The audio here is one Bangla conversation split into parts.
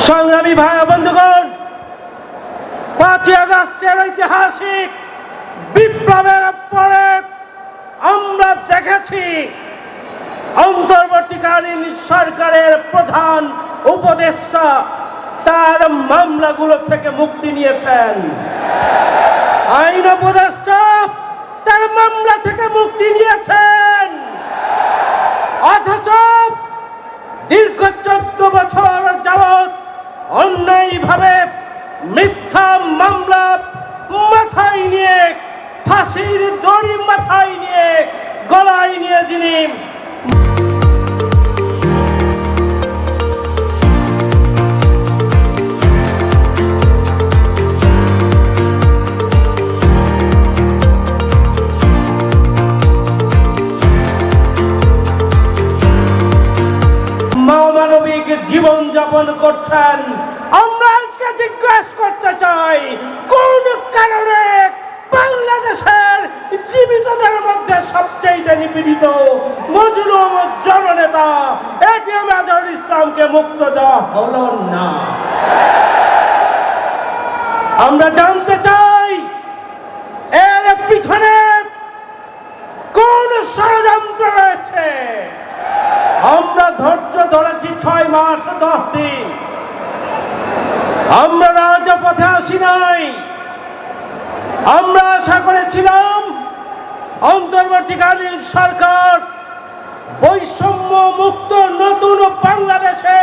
সংগ্রামী ভাই বন্ধুগণ, 5ই আগস্টের ঐতিহাসিক বিপ্লবের পরে আমরা দেখেছি অন্তর্বর্তীকালীন সরকারের প্রধান উপদেষ্টা তার মামলাগুলো থেকে মুক্তি নিয়েছেন। আইন উপদেষ্টা তার মামলা থেকে মুক্তি নিয়েছেন, অথচ দীর্ঘ 14 বছর যাবৎ অন্যায়ভাবে মিথ্যা মামলা মাথায় নিয়ে, ফাঁসির দড়ি মাথায় নিয়ে, গলায় নিয়ে যিনি মানবিক জীবন যাপন করছেন, আমরা আজকে জিজ্ঞাসা করতে চাই কোন কারণে বাংলাদেশের জীবিতদের মধ্যে সবচেয়ে নিপীড়িত মজলুম জননেতা এটিএম আজহারুল ইসলামকে মুক্ত দেওয়া হলো না। আমরা জানতে চাই এর পিছনে কোন ষড়যন্ত্র রয়েছে। আমরা ধৈর্য ধরেছি 6 মাস 10 দিন, আমরা রাজপথে আসি নাই। আমরা আশা করেছিলাম অন্তর্বর্তীকালীন সরকার বৈষম্য মুক্ত নতুন বাংলাদেশে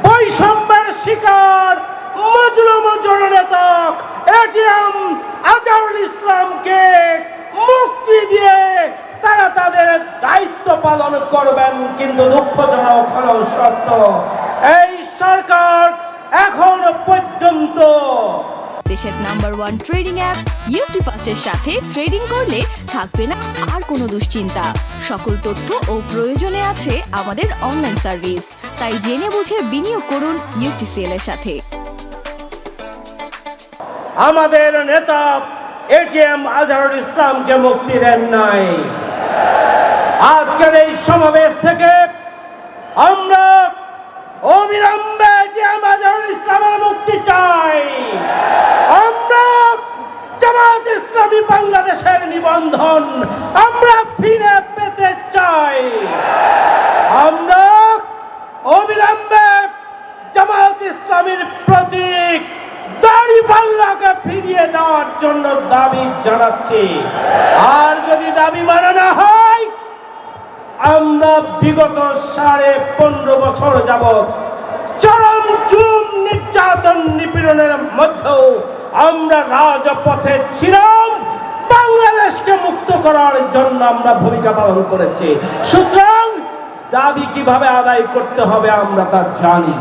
বৈষম্যের শিকার মজলুম জননেতা এটিএম আজহারুল ইসলামকে মুক্তি দিয়ে তারা তাদের দায়িত্ব পালন করবেন। কিন্তু দুঃখজনক হলো সত্য, এই সরকার এখন পর্যন্ত দেশের নাম্বার 1 ট্রেডিং অ্যাপ ইউএফটি ফাস্টের সাথে ট্রেডিং করলে থাকবে না আর কোনো দুশ্চিন্তা। সকল তথ্য ও প্রয়োজনে আছে আমাদের অনলাইন সার্ভিস, তাই জেনে বুঝে বিনিয়োগ করুন ইউএফটিসিএল এর সাথে। আমাদের নেতা এটিএম আজহারুল ইসলামকে মুক্তি দেন নাই। আজকের এই সমাবেশ থেকে আমরা অবিলম্বে এটিএম আজহারুল ইসলামের মুক্তি চাই। আমরা জামাত ইসলামী বাংলাদেশের নিবন্ধন আমরা ফিরে পেতে চাই। আমরা অবিলম্বে জামাত ইসলামীর প্রতীক দাড়িপাল্লাকে ফিরিয়ে দেওয়ার জন্য দাবি জানাচ্ছি। আর যদি দাবি মানা না হয়, আমরা বিগত 15.5 বছর যাবৎ চরম জুলুম নির্যাতন নিপীড়নের মধ্যেও আমরা রাজপথে ছিলাম, বাংলাদেশকে মুক্ত করার জন্য আমরা ভূমিকা পালন করেছি। সুতরাং দাবি কিভাবে আদায় করতে হবে আমরা তা জানি।